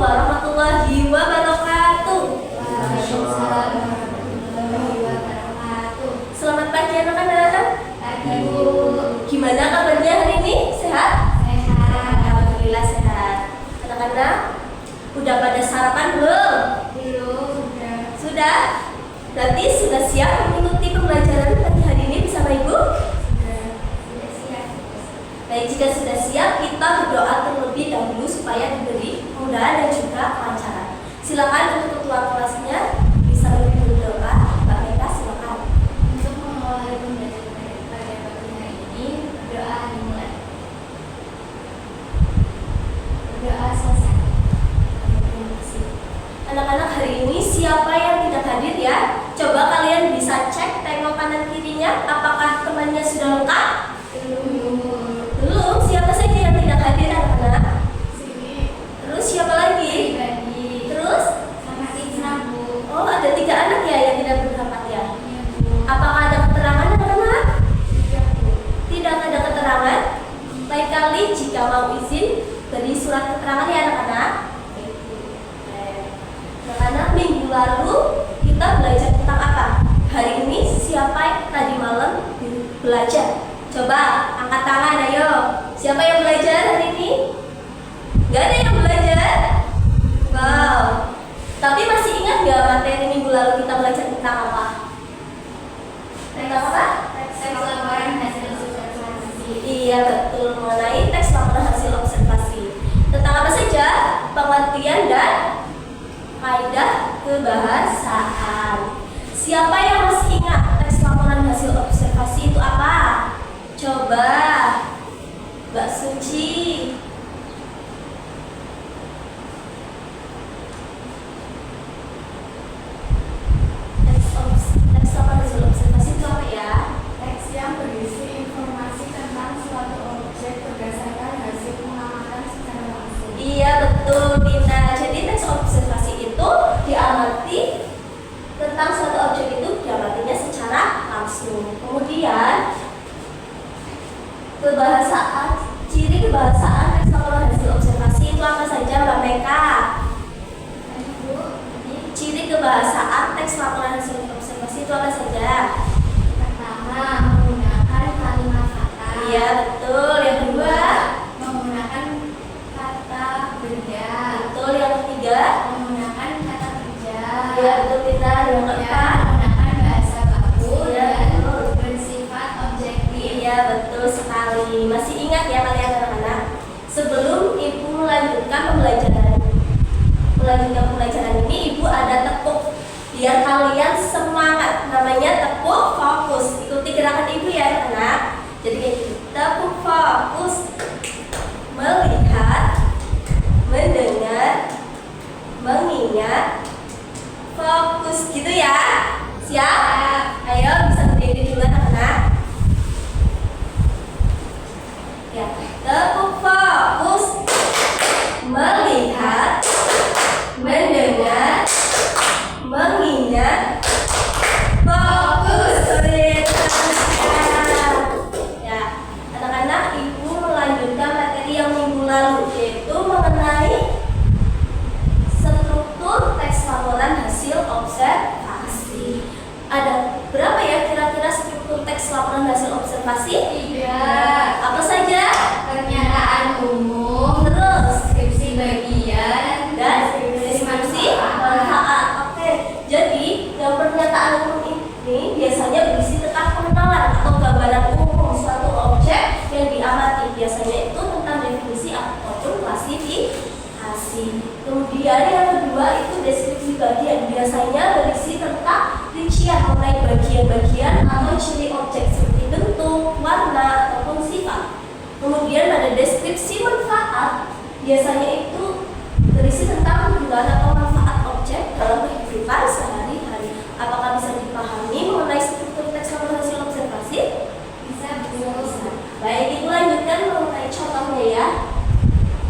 warahmatullahi wabarakatuh. Waalaikumsalam warahmatullahi wabarakatuh. Selamat pagi anak-anak. Pagi Bu. Gimana kabarnya hari ini? Sehat? Sehat. Alhamdulillah sehat. Anak-anak, udah pada sarapan belum? Belum. Sudah? Berarti sudah siap mengikuti pembelajaran pagi hari ini bersama Ibu? Sudah siap. Baik, jika sudah siap, kita berdoa terlebih dahulu supaya diberi kemudahan dan juga kelancaran. Silakan untuk ketua kelasnya bisa memimpin berdoa. Mbak Meka, silakan. Untuk mengawali pembelajaran pada pagi hari ini, berdoa dimulai. Berdoa selesai. Terima kasih. Anak-anak, hari ini siapa yang tidak hadir ya? Coba kalian bisa cek tengok kanan kirinya, apakah temannya sudah lengkap? Belum. Siapa saja yang tidak hadir anak-anak? Sini. Terus siapa lagi? Bagi. Terus? Sama Isna Bu. Oh, ada 3 anak ya yang tidak berangkat ya? Iya Bu. Apakah ada keterangan anak-anak? Iya Bu. Tidak ada keterangan. Lain kali jika mau izin beri surat keterangan ya anak-anak. Anak-anak, minggu lalu kita belajar tentang apa? Hari ini siapa yang tadi malam belajar? Coba angkat tangan, ayo. Siapa yang belajar hari ini? Gak ada yang belajar? Wow. Tapi masih ingat gak materi minggu lalu kita belajar tentang apa? Tentang apa? Teks laporan hasil observasi. Iya betul, mengenai teks laporan hasil observasi. Tentang apa saja? Pengertian dan kaidah kebahasaan. Siapa yang masih ingat teks laporan hasil observasi itu apa? Coba Mbak Suci. Teks laporan hasil observasi itu apa ya? Teks yang berisi informasi tentang suatu objek berdasarkan hasil pengamatan secara langsung. Iya betul Dina. Jadi teks observasi itu diamati tentang suatu objek itu diamatinya secara langsung. Kemudian kebahasaan, ciri kebahasaan teks laporan hasil observasi itu apa saja Mbak Meka? Ciri kebahasaan teks laporan hasil observasi itu apa saja? Pertama, menggunakan kalimat kata. Iya betul. Yang kedua? Menggunakan kata benda. Betul. Yang ketiga? Menggunakan kata kerja. Iya betul Dina. Yang keempat? Menggunakan bahasa baku Iya, dan betul. bersifat objektif. Iya betul sekali. Masih ingat ya kalian anak-anak? Sebelum Ibu melanjutkan pembelajaran ini, Ibu ada tepuk biar kalian semangat. Namanya tepuk fokus. Ikuti gerakan Ibu ya anak-anak. Jadi kayak gitu. Tepuk fokus. Melihat, mendengar, mengingat, fokus gitu ya. Siap? Ayo bisa berdiri dulu anak-anak. Ya, tepuk fokus. Melihat, mendengar, mengingat, fokus. Ya, anak-anak, Ibu melanjutkan materi yang minggu lalu, yaitu mengenai struktur teks laporan hasil observasi. Ada berapa ya kira-kira struktur teks laporan hasil observasi? 3. Apa saja? Pernyataan umum, Terus deskripsi bagian, dan deskripsi manfaat. Oke, jadi yang pernyataan umum ini biasanya berisi tentang pengenalan atau gambaran umum suatu objek yang diamati. Biasanya itu tentang definisi ataupun klasifikasi. Kemudian yang kedua itu deskripsi bagian. Biasanya berisi tentang rincian mengenai bagian-bagian atau ciri objek seperti bentuk, warna, ataupun sifat. Kemudian ada deskripsi manfaat. Biasanya itu berisi tentang kegunaan atau manfaat objek dalam kehidupan sehari-hari. Apakah bisa dipahami mengenai struktur teks laporan hasil observasi? bisa Bu. Baik, Ibu lanjutkan mengenai contohnya ya.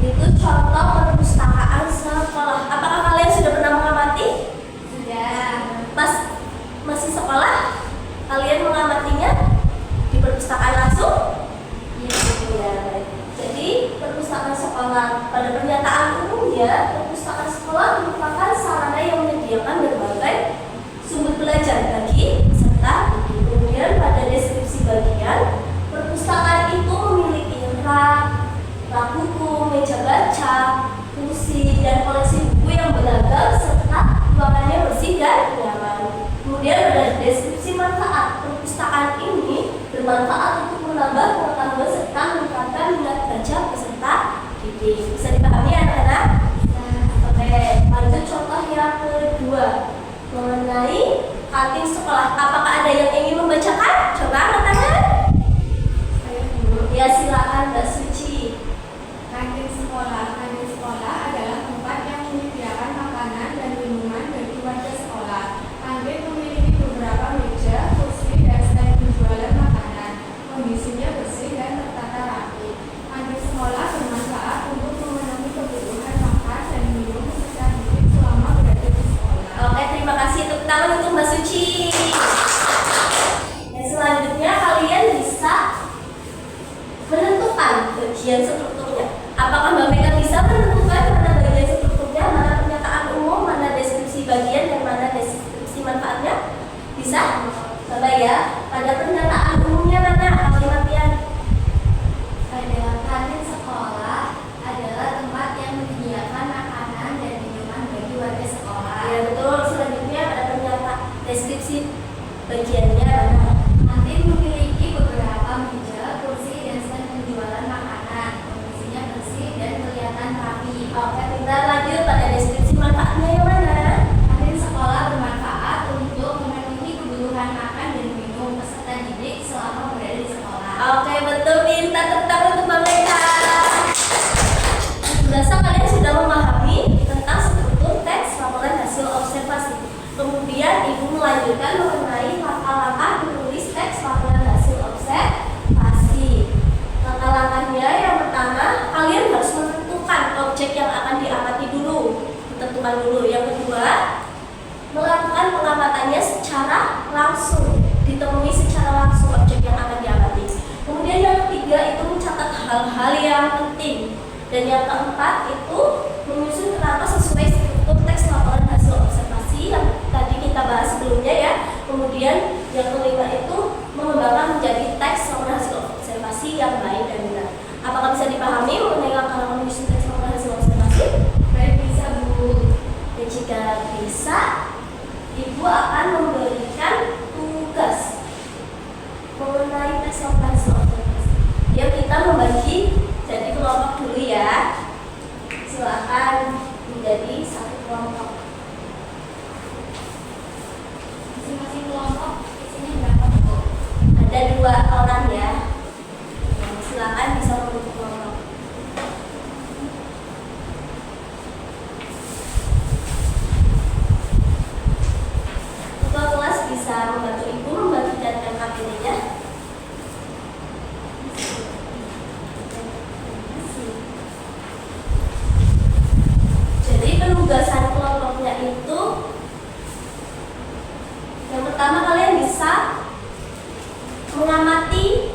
Itu contoh perpustakaan sekolah. Apakah kalian sudah pernah mengamati? Sudah. Pas masih sekolah, kalian mengamatinya di perpustakaan langsung? Iya, baik. Jadi perpustakaan sekolah pada pernyataan umumnya, perpustakaan kantin sekolah. Apakah ada yang ingin membacakan? Coba angkat tangan. Saya dulu. Ya silakan Mbak Suci. Kantin sekolah. Kantin sekolah adalah tempat yang menyediakan makanan dan minuman bagi warga sekolah. Kantin memiliki beberapa meja, kursi, dan stand penjualan makanan. Kondisinya bersih dan tertata rapi. Kantin sekolah bermanfaat untuk memenuhi kebutuhan makan dan minum secara hidup selama berada di sekolah. Oke, terima kasih. Tepuk tangan untuk Mbak Suci. Dan selanjutnya kalian bisa menentukan bagian strukturnya. Apakah Mbak Mega bisa menentukan mana bagian strukturnya, mana pernyataan umum, mana deskripsi bagian, dan mana deskripsi manfaatnya? Bisa? Coba ya. Pada pernyataan umumnya mana kalimatnya? Pada kantin sekolah adalah tempat yang menyediakan makanan dan minuman bagi warga sekolah. Ya betul. Selanjutnya pada pernyataan deskripsi bagiannya mana? Kantin memiliki beberapa meja, kursi, dan stand penjualan makanan. Kondisinya bersih dan kelihatan rapi. Oke, kita lanjut pada deskripsi manfaatnya yang mana? Kantin sekolah bermanfaat untuk memenuhi kebutuhan makan dan minum peserta didik selama berada di sekolah. Oke, betul. Minta tepuk tangan untuk Mbak Mega. Berasa kalian sudah memahami tentang struktur teks laporan hasil observasi. Kemudian Ibu melanjutkan mengenai langkah-langkah menulis teks laporan hasil observasi. Langkah-langkahnya yang pertama, kalian harus menentukan objek yang akan diamati dulu. Tentukan dulu. Yang kedua, melakukan pengamatannya secara langsung, ditemui secara langsung objek yang akan diamati. Kemudian yang ketiga itu mencatat hal-hal yang penting. Dan yang keempat itu menyusun kenapa sesuai struktur teks laporan hasil observasi yang tadi kita bahas sebelumnya ya. Kemudian yang kelima itu mengembangkan menjadi teks laporan hasil observasi yang baik dan benar. Apakah bisa dipahami mengenai langkah-langkah menyusun teks laporan hasil observasi? Baik, bisa Bu. Dan jika bisa, Ibu akan memberikan tugas mengenai teks laporan hasil observasi. Ya, kita membagi jadi kelompok dulu ya. Silakan menjadi satu kelompok. Masing-masing kelompok isinya berapa Bu? Ada 2 orang ya. Silakan bisa membentuk kelompok. Ketua kelas bisa membantu Ibu membagikan MKPD-nya. Jadi penugasan kelompoknya itu yang pertama kalian bisa mengamati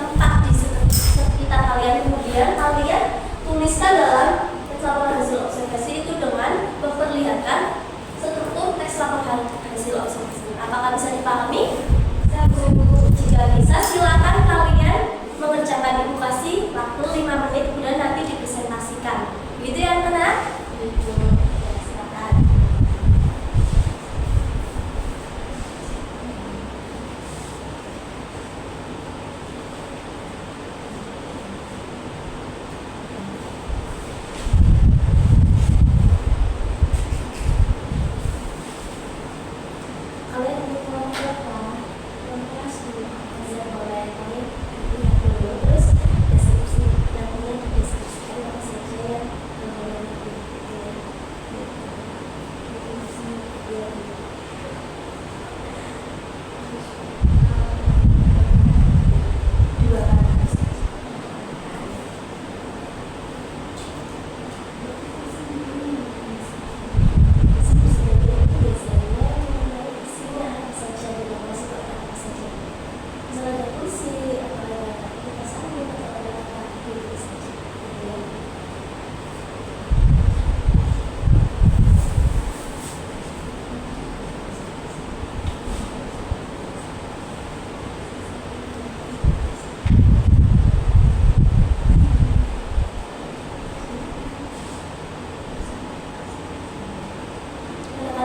tempat di sekitar kalian, kemudian kalian tuliskan dalam teks laporan hasil observasi itu dengan memperlihatkan struktur teks laporan hasil observasi. Apakah bisa dipahami? Jika bisa, silakan kalian mengerjakan. Ibu kasih waktu 5 menit, kemudian nanti dipresentasikan. Begitu ya anak-anak? Ya, silakan. Kalian untuk kelompok berapa? Kelompok 10. Bisa boleh kami lihat dulu, terus deskripsi yang ingin dideskripsikan apa saja yang anak-anak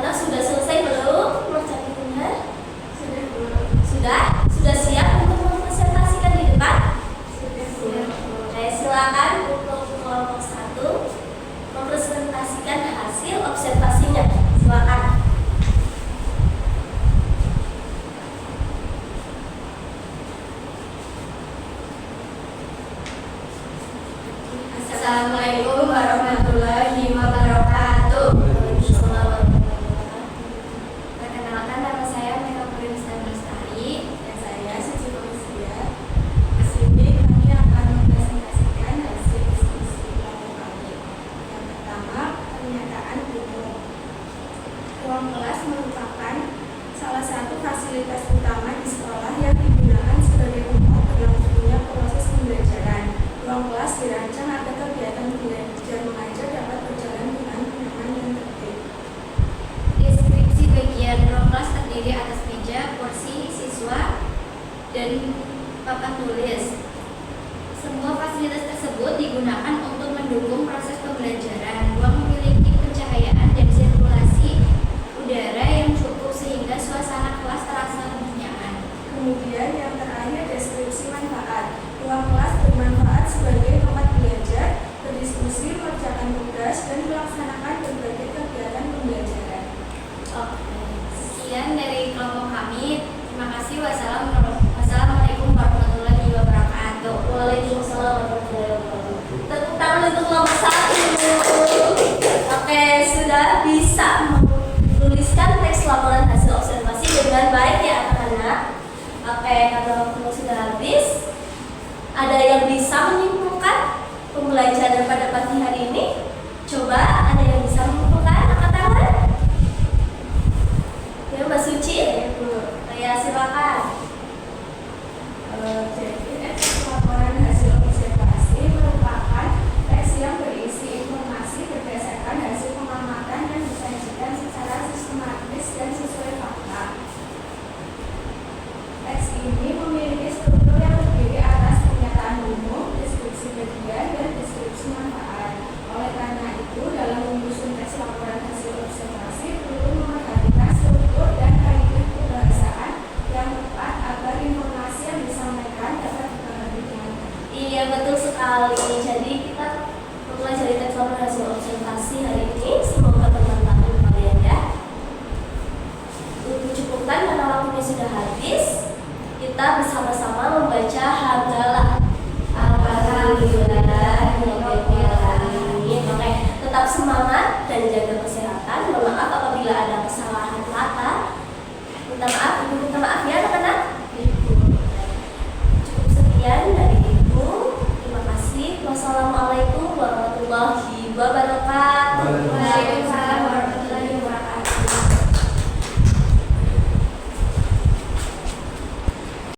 sudah selesai belum mengerjakannya? Sudah Bu. Sudah? Sudah siap untuk mempresentasikan di depan? Sudah siap Bu. Oke, silakan untuk kelompok 1 mempresentasikan hasil observasinya. Silakan. Assalamualaikum warahmatullahi wabarakatuh. Perkenalkan, nama saya Mega Puristan Lestari dan saya Suci Manusia. Di sini kami akan mempresentasikan hasil diskusi kelompok kami. Yang pertama, pernyataan umum. Ruang kelas merupakan salah satu fasilitas utama di sekolah yang digunakan sebagai tempat berlangsungnya proses pembelajaran. Ruang kelas dirancang agar kegiatan belajar mengajar dapat berjalan dengan nyaman dan tertib. Deskripsi bagian ruang kelas terdiri atas meja, kursi, siswa, dan papan tulis. Semua fasilitas tersebut digunakan untuk mendukung proses pembelajaran. Ruang memiliki pencahayaan dan sirkulasi udara yang cukup sehingga suasana kelas terasa lebih nyaman. Kemudian yang terakhir, deskripsi manfaat. Ruang kelas bermanfaat sebagai tempat belajar, berdiskusi, mengerjakan tugas, dan melaksanakan berbagai kegiatan pembelajaran. Sekian dari kelompok kami. Terima kasih. Wassalamualaikum warahmatullahi wabarakatuh. Waalaikumsalam warahmatullahi wabarakatuh. Tepuk tangan untuk kelompok 1. Oke, sudah bisa menuliskan teks laporan hasil observasi dengan baik ya anak-anak. Oke, karena waktunya sudah habis, ada yang bisa menyimpulkan pembelajaran pada pagi hari ini? Coba, ada yang bisa menyimpulkan? Angkat tangan. Ya, Mbak Suci. Ya, silakan. Jadi, teks laporan hasil observasi merupakan teks yang berisi informasi berdasarkan hasil pengamatan yang disajikan secara sistematis dan sesuai fakta. Teks ini memiliki struktur yang terdiri atas pernyataan umum, deskripsi bagian, dan deskripsi manfaat. Oleh karena itu, dalam menyusun teks laporan hasil observasi perlu memperhatikan struktur dan kaidah kebahasaan yang tepat agar informasi yang disampaikan dapat dipahami dengan baik. Iya, betul sekali. Jadi kita mempelajari teks laporan hasil observasi hari ini. Semoga bermanfaat untuk kalian ya. Untuk cukupkan karena waktunya sudah habis, kita bersama-sama membaca Haga